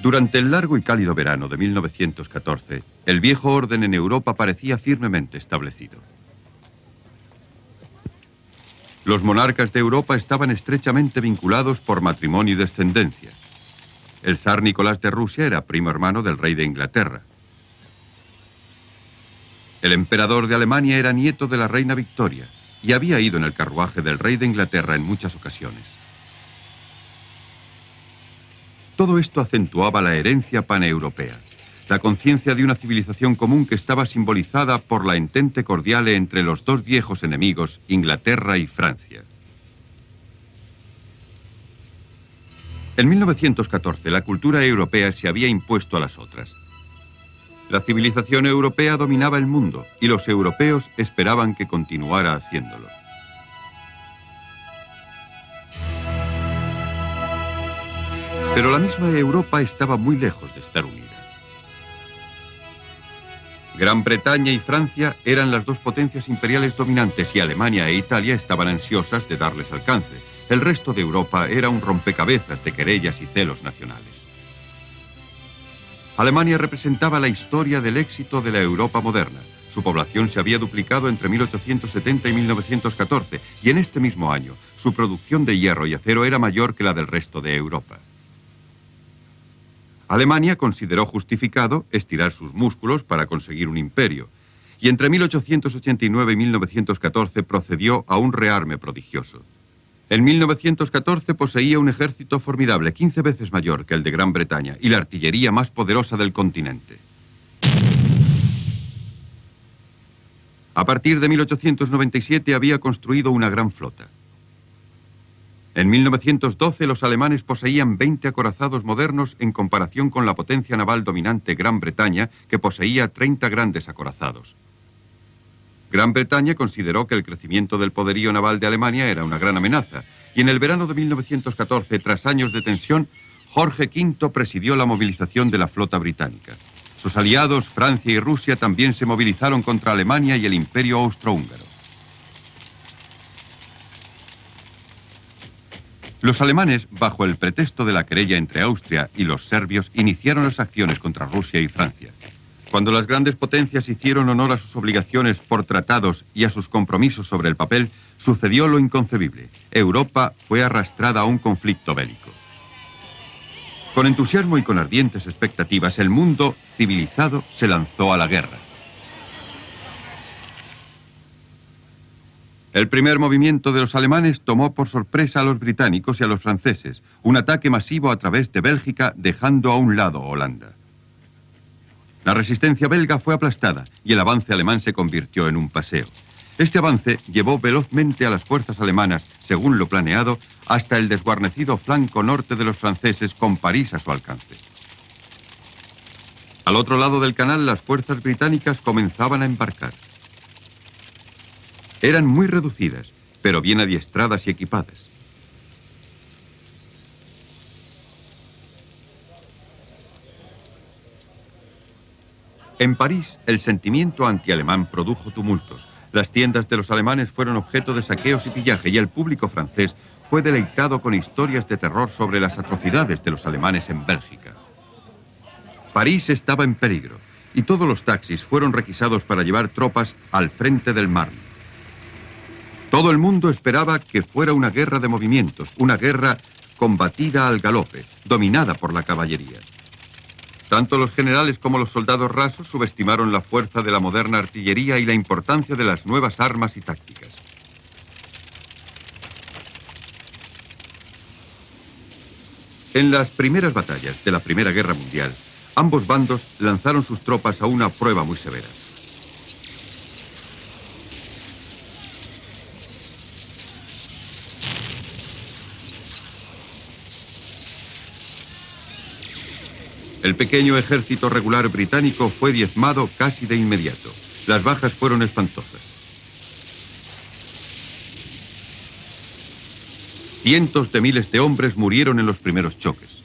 Durante el largo y cálido verano de 1914, el viejo orden en Europa parecía firmemente establecido. Los monarcas de Europa estaban estrechamente vinculados por matrimonio y descendencia. El zar Nicolás de Rusia era primo hermano del rey de Inglaterra. El emperador de Alemania era nieto de la reina Victoria y había ido en el carruaje del rey de Inglaterra en muchas ocasiones. Todo esto acentuaba la herencia paneuropea, la conciencia de una civilización común que estaba simbolizada por la entente cordial entre los dos viejos enemigos, Inglaterra y Francia. En 1914, la cultura europea se había impuesto a las otras. La civilización europea dominaba el mundo y los europeos esperaban que continuara haciéndolo. Pero la misma Europa estaba muy lejos de estar unida. Gran Bretaña y Francia eran las dos potencias imperiales dominantes y Alemania e Italia estaban ansiosas de darles alcance. El resto de Europa era un rompecabezas de querellas y celos nacionales. Alemania representaba la historia del éxito de la Europa moderna. Su población se había duplicado entre 1870 y 1914 y en este mismo año su producción de hierro y acero era mayor que la del resto de Europa. Alemania consideró justificado estirar sus músculos para conseguir un imperio, y entre 1889 y 1914 procedió a un rearme prodigioso. En 1914 poseía un ejército formidable, 15 veces mayor que el de Gran Bretaña, y la artillería más poderosa del continente. A partir de 1897 había construido una gran flota. En 1912 los alemanes poseían 20 acorazados modernos en comparación con la potencia naval dominante Gran Bretaña, que poseía 30 grandes acorazados. Gran Bretaña consideró que el crecimiento del poderío naval de Alemania era una gran amenaza, y en el verano de 1914, tras años de tensión, Jorge V presidió la movilización de la flota británica. Sus aliados, Francia y Rusia, también se movilizaron contra Alemania y el Imperio Austrohúngaro. Los alemanes, bajo el pretexto de la querella entre Austria y los serbios, iniciaron las acciones contra Rusia y Francia. Cuando las grandes potencias hicieron honor a sus obligaciones por tratados y a sus compromisos sobre el papel, sucedió lo inconcebible. Europa fue arrastrada a un conflicto bélico. Con entusiasmo y con ardientes expectativas, el mundo civilizado se lanzó a la guerra. El primer movimiento de los alemanes tomó por sorpresa a los británicos y a los franceses, un ataque masivo a través de Bélgica, dejando a un lado Holanda. La resistencia belga fue aplastada y el avance alemán se convirtió en un paseo. Este avance llevó velozmente a las fuerzas alemanas, según lo planeado, hasta el desguarnecido flanco norte de los franceses, con París a su alcance. Al otro lado del canal, las fuerzas británicas comenzaban a embarcar. Eran muy reducidas, pero bien adiestradas y equipadas. En París, el sentimiento antialemán produjo tumultos. Las tiendas de los alemanes fueron objeto de saqueos y pillaje, y el público francés fue deleitado con historias de terror sobre las atrocidades de los alemanes en Bélgica. París estaba en peligro, y todos los taxis fueron requisados para llevar tropas al frente del Marne. Todo el mundo esperaba que fuera una guerra de movimientos, una guerra combatida al galope, dominada por la caballería. Tanto los generales como los soldados rasos subestimaron la fuerza de la moderna artillería y la importancia de las nuevas armas y tácticas. En las primeras batallas de la Primera Guerra Mundial, ambos bandos lanzaron sus tropas a una prueba muy severa. El pequeño ejército regular británico fue diezmado casi de inmediato. Las bajas fueron espantosas. Cientos de miles de hombres murieron en los primeros choques.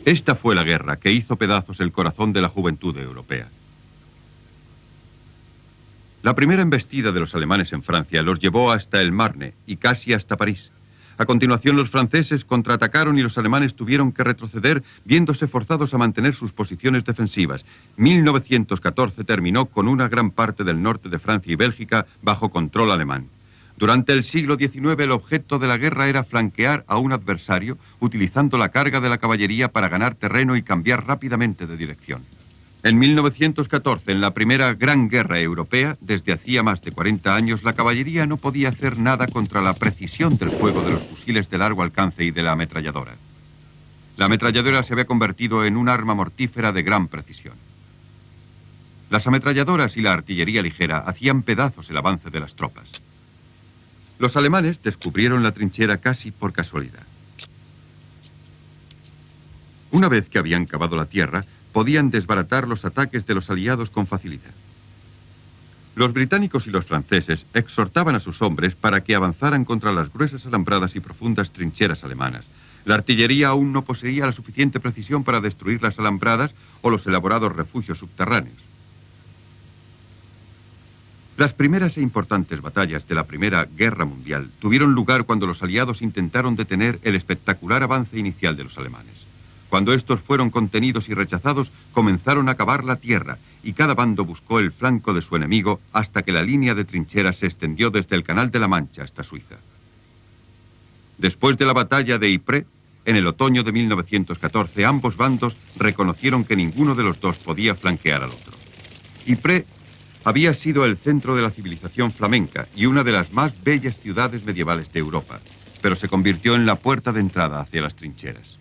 Esta fue la guerra que hizo pedazos el corazón de la juventud europea. La primera embestida de los alemanes en Francia los llevó hasta el Marne y casi hasta París. A continuación, los franceses contraatacaron y los alemanes tuvieron que retroceder, viéndose forzados a mantener sus posiciones defensivas. 1914 terminó con una gran parte del norte de Francia y Bélgica bajo control alemán. Durante el siglo XIX, el objeto de la guerra era flanquear a un adversario, utilizando la carga de la caballería para ganar terreno y cambiar rápidamente de dirección. En 1914, en la primera Gran Guerra Europea, desde hacía más de 40 años, la caballería no podía hacer nada contra la precisión del fuego de los fusiles de largo alcance y de la ametralladora. La ametralladora se había convertido en un arma mortífera de gran precisión. Las ametralladoras y la artillería ligera hacían pedazos el avance de las tropas. Los alemanes descubrieron la trinchera casi por casualidad. Una vez que habían cavado la tierra, podían desbaratar los ataques de los aliados con facilidad. Los británicos y los franceses exhortaban a sus hombres para que avanzaran contra las gruesas alambradas y profundas trincheras alemanas. La artillería aún no poseía la suficiente precisión para destruir las alambradas o los elaborados refugios subterráneos. Las primeras e importantes batallas de la Primera Guerra Mundial tuvieron lugar cuando los aliados intentaron detener el espectacular avance inicial de los alemanes. Cuando estos fueron contenidos y rechazados, comenzaron a cavar la tierra y cada bando buscó el flanco de su enemigo hasta que la línea de trincheras se extendió desde el Canal de la Mancha hasta Suiza. Después de la batalla de Ypres, en el otoño de 1914, ambos bandos reconocieron que ninguno de los dos podía flanquear al otro. Ypres había sido el centro de la civilización flamenca y una de las más bellas ciudades medievales de Europa, pero se convirtió en la puerta de entrada hacia las trincheras.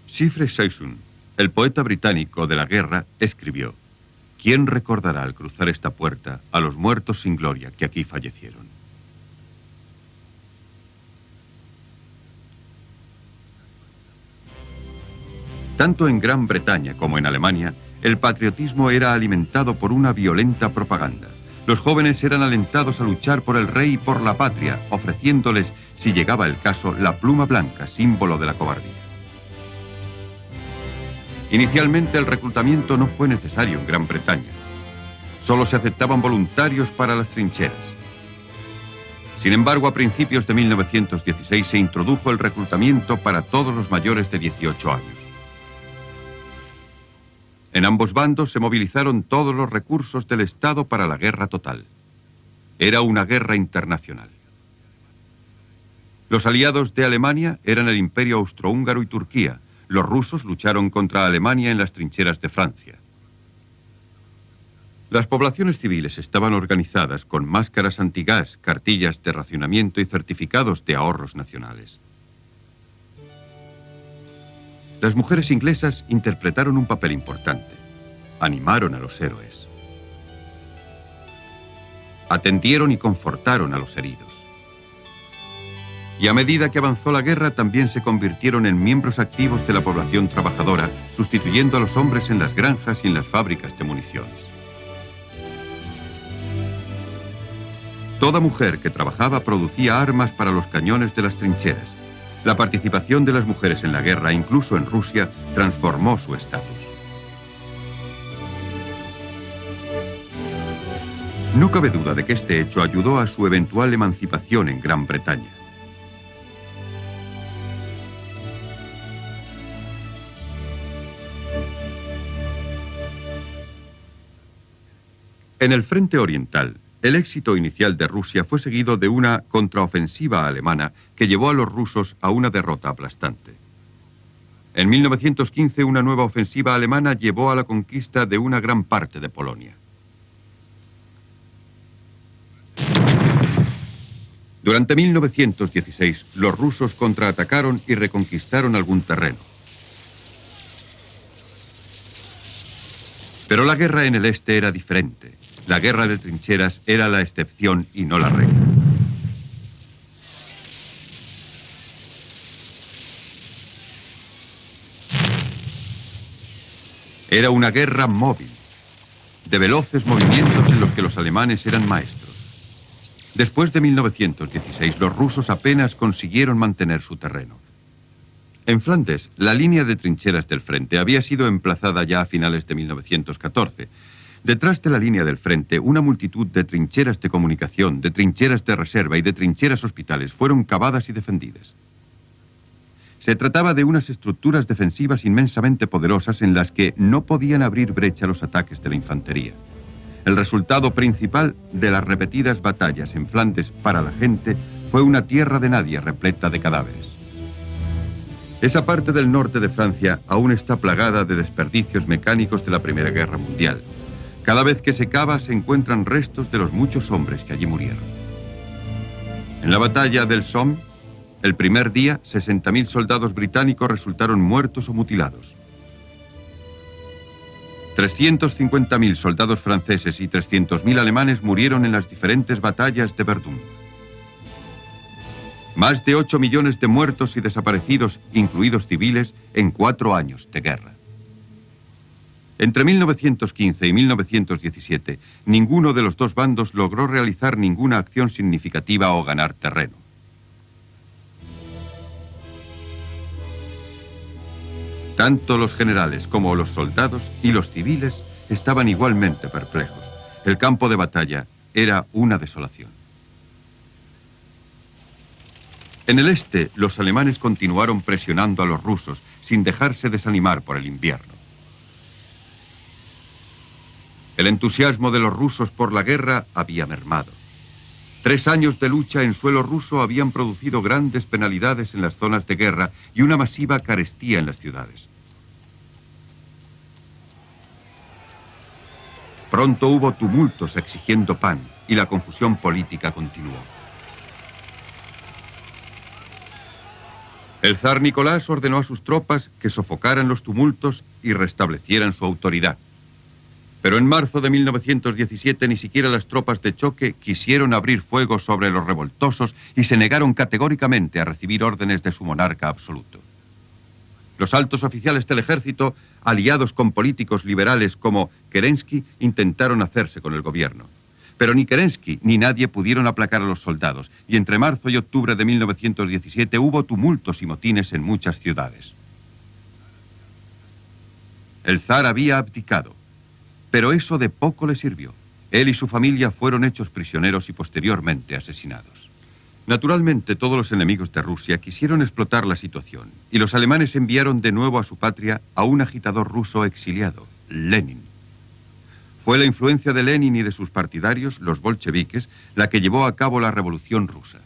Siegfried Sassoon, el poeta británico de la guerra, escribió: ¿Quién recordará al cruzar esta puerta a los muertos sin gloria que aquí fallecieron? Tanto en Gran Bretaña como en Alemania, el patriotismo era alimentado por una violenta propaganda. Los jóvenes eran alentados a luchar por el rey y por la patria, ofreciéndoles, si llegaba el caso, la pluma blanca, símbolo de la cobardía. Inicialmente el reclutamiento no fue necesario en Gran Bretaña. Solo se aceptaban voluntarios para las trincheras. Sin embargo, a principios de 1916 se introdujo el reclutamiento para todos los mayores de 18 años. En ambos bandos se movilizaron todos los recursos del Estado para la guerra total. Era una guerra internacional. Los aliados de Alemania eran el Imperio Austrohúngaro y Turquía. Los rusos lucharon contra Alemania en las trincheras de Francia. Las poblaciones civiles estaban organizadas con máscaras antigás, cartillas de racionamiento y certificados de ahorros nacionales. Las mujeres inglesas interpretaron un papel importante. Animaron a los héroes. Atendieron y confortaron a los heridos. Y a medida que avanzó la guerra, también se convirtieron en miembros activos de la población trabajadora, sustituyendo a los hombres en las granjas y en las fábricas de municiones. Toda mujer que trabajaba producía armas para los cañones de las trincheras. La participación de las mujeres en la guerra, incluso en Rusia, transformó su estatus. No cabe duda de que este hecho ayudó a su eventual emancipación en Gran Bretaña. En el frente oriental, el éxito inicial de Rusia fue seguido de una contraofensiva alemana que llevó a los rusos a una derrota aplastante. En 1915, una nueva ofensiva alemana llevó a la conquista de una gran parte de Polonia. Durante 1916, los rusos contraatacaron y reconquistaron algún terreno. Pero la guerra en el este era diferente. La guerra de trincheras era la excepción y no la regla. Era una guerra móvil, de veloces movimientos en los que los alemanes eran maestros. Después de 1916, los rusos apenas consiguieron mantener su terreno. En Flandes, la línea de trincheras del frente había sido emplazada ya a finales de 1914, Detrás de la línea del frente, una multitud de trincheras de comunicación, de trincheras de reserva y de trincheras hospitales fueron cavadas y defendidas. Se trataba de unas estructuras defensivas inmensamente poderosas en las que no podían abrir brecha los ataques de la infantería. El resultado principal de las repetidas batallas en Flandes para la gente fue una tierra de nadie repleta de cadáveres. Esa parte del norte de Francia aún está plagada de desperdicios mecánicos de la Primera Guerra Mundial. Cada vez que se cava se encuentran restos de los muchos hombres que allí murieron. En la batalla del Somme, el primer día, 60.000 soldados británicos resultaron muertos o mutilados. 350.000 soldados franceses y 300.000 alemanes murieron en las diferentes batallas de Verdún. Más de 8 millones de muertos y desaparecidos, incluidos civiles, en 4 años de guerra. Entre 1915 y 1917, ninguno de los dos bandos logró realizar ninguna acción significativa o ganar terreno. Tanto los generales como los soldados y los civiles estaban igualmente perplejos. El campo de batalla era una desolación. En el este, los alemanes continuaron presionando a los rusos sin dejarse desanimar por el invierno. El entusiasmo de los rusos por la guerra había mermado. 3 años de lucha en suelo ruso habían producido grandes penalidades en las zonas de guerra y una masiva carestía en las ciudades. Pronto hubo tumultos exigiendo pan y la confusión política continuó. El zar Nicolás ordenó a sus tropas que sofocaran los tumultos y restablecieran su autoridad. Pero en marzo de 1917 ni siquiera las tropas de choque quisieron abrir fuego sobre los revoltosos y se negaron categóricamente a recibir órdenes de su monarca absoluto. Los altos oficiales del ejército, aliados con políticos liberales como Kerensky, intentaron hacerse con el gobierno. Pero ni Kerensky ni nadie pudieron aplacar a los soldados, y entre marzo y octubre de 1917 hubo tumultos y motines en muchas ciudades. El zar había abdicado. Pero eso de poco le sirvió. Él y su familia fueron hechos prisioneros y posteriormente asesinados. Naturalmente, todos los enemigos de Rusia quisieron explotar la situación, y los alemanes enviaron de nuevo a su patria a un agitador ruso exiliado, Lenin. Fue la influencia de Lenin y de sus partidarios, los bolcheviques, la que llevó a cabo la Revolución Rusa.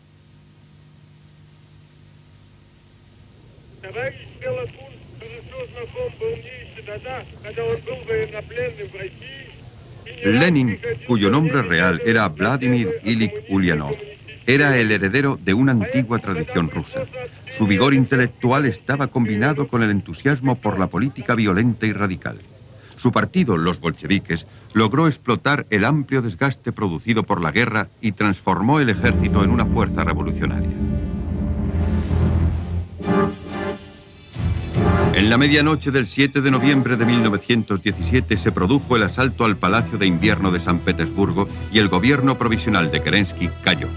Lenin, cuyo nombre real era Vladimir Ilich Ulyanov, era el heredero de una antigua tradición rusa. Su vigor intelectual estaba combinado con el entusiasmo por la política violenta y radical. Su partido, los bolcheviques, logró explotar el amplio desgaste producido por la guerra y transformó el ejército en una fuerza revolucionaria. En la medianoche del 7 de noviembre de 1917 se produjo el asalto al Palacio de Invierno de San Petersburgo y el gobierno provisional de Kerensky cayó.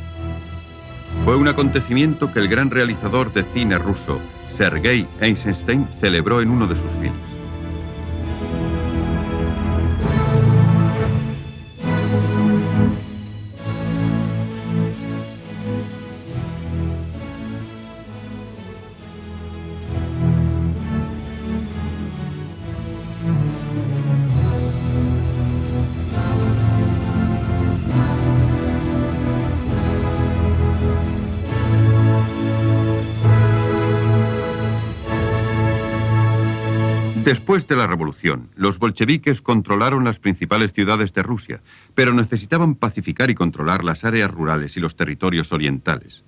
Fue un acontecimiento que el gran realizador de cine ruso, Sergei Eisenstein, celebró en uno de sus filmes. Después de la revolución, los bolcheviques controlaron las principales ciudades de Rusia, pero necesitaban pacificar y controlar las áreas rurales y los territorios orientales.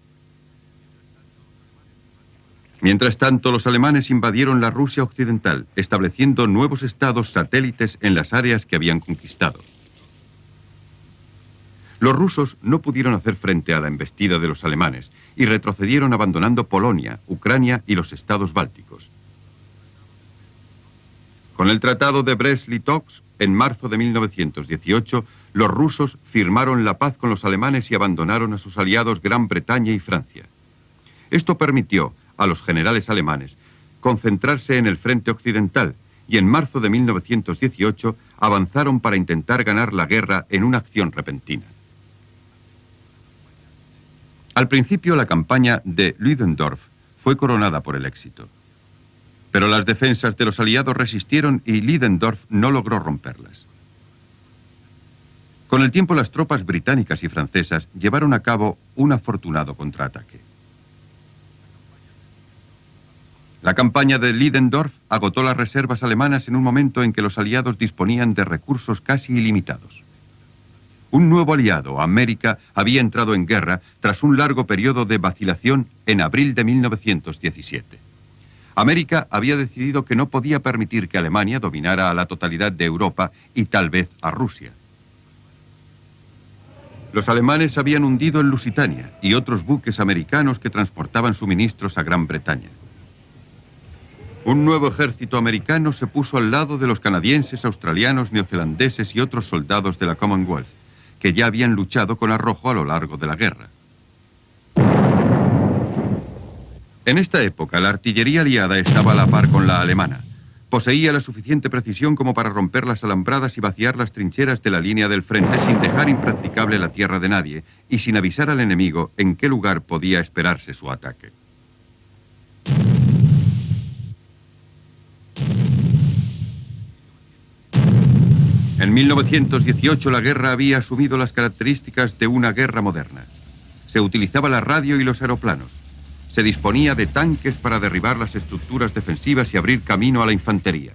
Mientras tanto, los alemanes invadieron la Rusia occidental, estableciendo nuevos estados satélites en las áreas que habían conquistado. Los rusos no pudieron hacer frente a la embestida de los alemanes y retrocedieron abandonando Polonia, Ucrania y los estados bálticos. Con el Tratado de Brest-Litovsk, en marzo de 1918, los rusos firmaron la paz con los alemanes y abandonaron a sus aliados Gran Bretaña y Francia. Esto permitió a los generales alemanes concentrarse en el frente occidental y en marzo de 1918 avanzaron para intentar ganar la guerra en una acción repentina. Al principio, la campaña de Ludendorff fue coronada por el éxito. Pero las defensas de los aliados resistieron y Ludendorff no logró romperlas. Con el tiempo, las tropas británicas y francesas llevaron a cabo un afortunado contraataque. La campaña de Ludendorff agotó las reservas alemanas en un momento en que los aliados disponían de recursos casi ilimitados. Un nuevo aliado, América, había entrado en guerra tras un largo periodo de vacilación en abril de 1917. América había decidido que no podía permitir que Alemania dominara a la totalidad de Europa y tal vez a Rusia. Los alemanes habían hundido el Lusitania y otros buques americanos que transportaban suministros a Gran Bretaña. Un nuevo ejército americano se puso al lado de los canadienses, australianos, neozelandeses y otros soldados de la Commonwealth, que ya habían luchado con arrojo a lo largo de la guerra. En esta época, la artillería aliada estaba a la par con la alemana. Poseía la suficiente precisión como para romper las alambradas y vaciar las trincheras de la línea del frente sin dejar impracticable la tierra de nadie y sin avisar al enemigo en qué lugar podía esperarse su ataque. En 1918 la guerra había asumido las características de una guerra moderna. Se utilizaba la radio y los aeroplanos. Se disponía de tanques para derribar las estructuras defensivas y abrir camino a la infantería.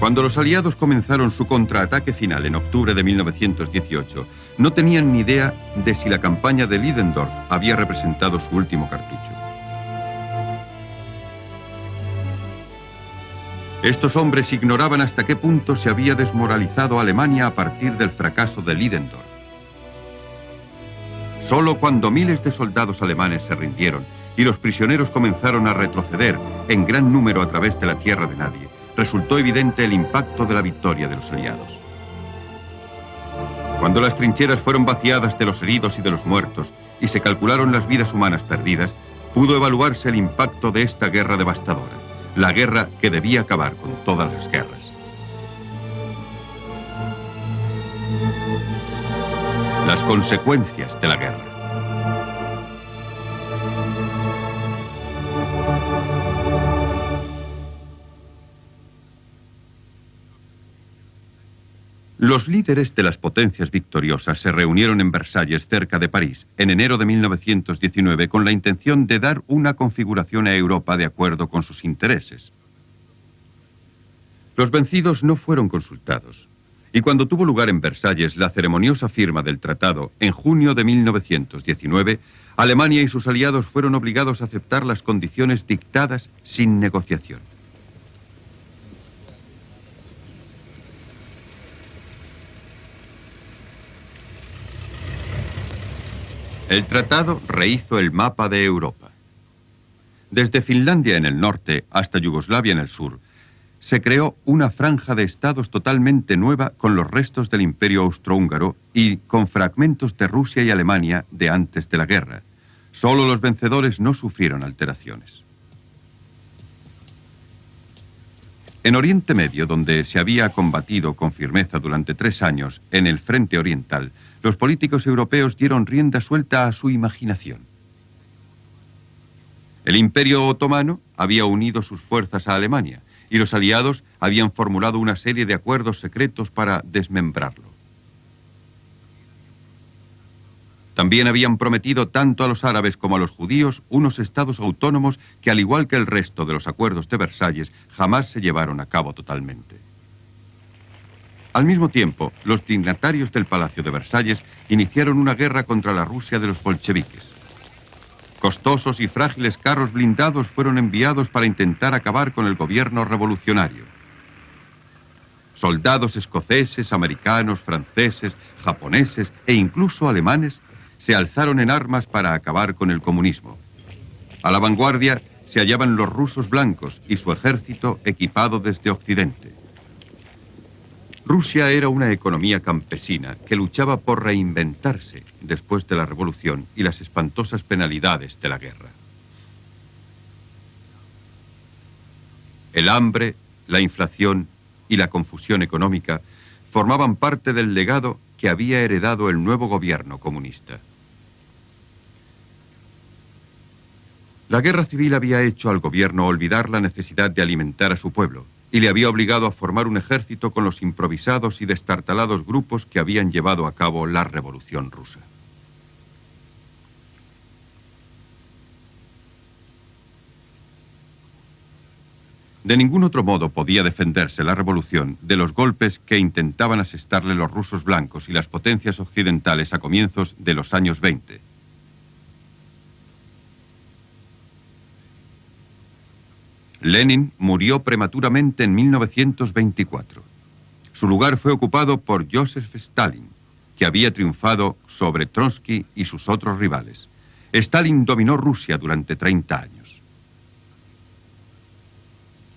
Cuando los aliados comenzaron su contraataque final en octubre de 1918, no tenían ni idea de si la campaña de Ludendorff había representado su último cartucho. Estos hombres ignoraban hasta qué punto se había desmoralizado Alemania a partir del fracaso de Ludendorff. Solo cuando miles de soldados alemanes se rindieron y los prisioneros comenzaron a retroceder en gran número a través de la tierra de nadie, resultó evidente el impacto de la victoria de los aliados. Cuando las trincheras fueron vaciadas de los heridos y de los muertos y se calcularon las vidas humanas perdidas, pudo evaluarse el impacto de esta guerra devastadora. La guerra que debía acabar con todas las guerras. Las consecuencias de la guerra. Los líderes de las potencias victoriosas se reunieron en Versalles, cerca de París, en enero de 1919, con la intención de dar una configuración a Europa de acuerdo con sus intereses. Los vencidos no fueron consultados, y cuando tuvo lugar en Versalles la ceremoniosa firma del tratado en junio de 1919, Alemania y sus aliados fueron obligados a aceptar las condiciones dictadas sin negociación. El tratado rehizo el mapa de Europa. Desde Finlandia en el norte hasta Yugoslavia en el sur, se creó una franja de estados totalmente nueva con los restos del Imperio Austrohúngaro y con fragmentos de Rusia y Alemania de antes de la guerra. Solo los vencedores no sufrieron alteraciones. En Oriente Medio, donde se había combatido con firmeza durante 3 años en el frente oriental, los políticos europeos dieron rienda suelta a su imaginación. El Imperio Otomano había unido sus fuerzas a Alemania y los aliados habían formulado una serie de acuerdos secretos para desmembrarlo. También habían prometido tanto a los árabes como a los judíos unos estados autónomos que, al igual que el resto de los acuerdos de Versalles, jamás se llevaron a cabo totalmente. Al mismo tiempo, los dignatarios del Palacio de Versalles iniciaron una guerra contra la Rusia de los bolcheviques. Costosos y frágiles carros blindados fueron enviados para intentar acabar con el gobierno revolucionario. Soldados escoceses, americanos, franceses, japoneses e incluso alemanes se alzaron en armas para acabar con el comunismo. A la vanguardia se hallaban los rusos blancos y su ejército equipado desde Occidente. Rusia era una economía campesina que luchaba por reinventarse después de la revolución y las espantosas penalidades de la guerra. El hambre, la inflación y la confusión económica formaban parte del legado que había heredado el nuevo gobierno comunista. La guerra civil había hecho al gobierno olvidar la necesidad de alimentar a su pueblo y le había obligado a formar un ejército con los improvisados y destartalados grupos que habían llevado a cabo la Revolución Rusa. De ningún otro modo podía defenderse la revolución de los golpes que intentaban asestarle los rusos blancos y las potencias occidentales a comienzos de los años 20. Lenin murió prematuramente en 1924. Su lugar fue ocupado por Joseph Stalin, que había triunfado sobre Trotsky y sus otros rivales. Stalin dominó Rusia durante 30 años.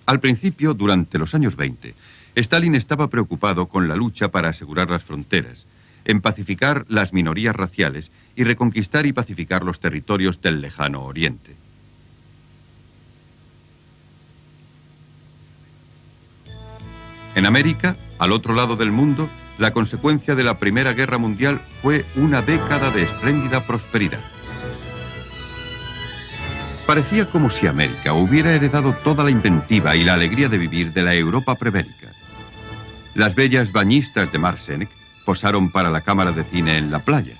Al principio, durante los años 20, Stalin estaba preocupado con la lucha para asegurar las fronteras, en pacificar las minorías raciales y reconquistar y pacificar los territorios del lejano oriente. En América, al otro lado del mundo, la consecuencia de la Primera Guerra Mundial fue una década de espléndida prosperidad. Parecía como si América hubiera heredado toda la inventiva y la alegría de vivir de la Europa prebélica. Las bellas bañistas de Marseille posaron para la cámara de cine en la playa.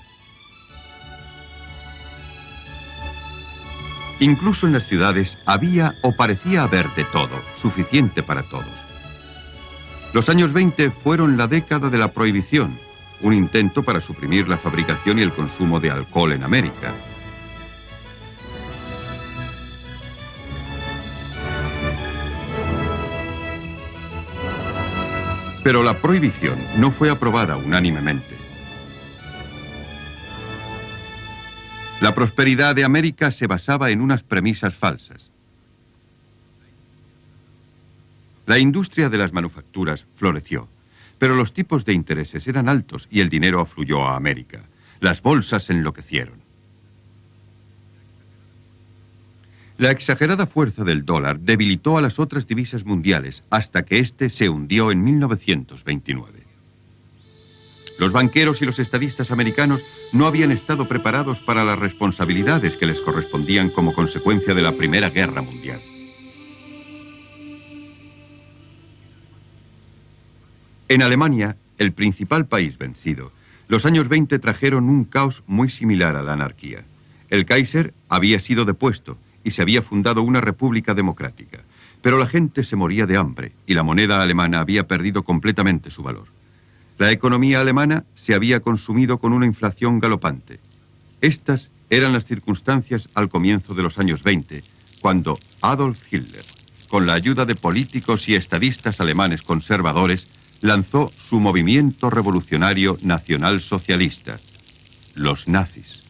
Incluso en las ciudades había o parecía haber de todo, suficiente para todos. Los años 20 fueron la década de la prohibición, un intento para suprimir la fabricación y el consumo de alcohol en América. Pero la prohibición no fue aprobada unánimemente. La prosperidad de América se basaba en unas premisas falsas. La industria de las manufacturas floreció, pero los tipos de intereses eran altos y el dinero afluyó a América. Las bolsas enloquecieron. La exagerada fuerza del dólar debilitó a las otras divisas mundiales hasta que éste se hundió en 1929. Los banqueros y los estadistas americanos no habían estado preparados para las responsabilidades que les correspondían como consecuencia de la Primera Guerra Mundial. En Alemania, el principal país vencido, los años 20 trajeron un caos muy similar a la anarquía. El Kaiser había sido depuesto y se había fundado una república democrática, pero la gente se moría de hambre y la moneda alemana había perdido completamente su valor. La economía alemana se había consumido con una inflación galopante. Estas eran las circunstancias al comienzo de los años 20, cuando Adolf Hitler, con la ayuda de políticos y estadistas alemanes conservadores, lanzó su movimiento revolucionario nacionalsocialista, los nazis.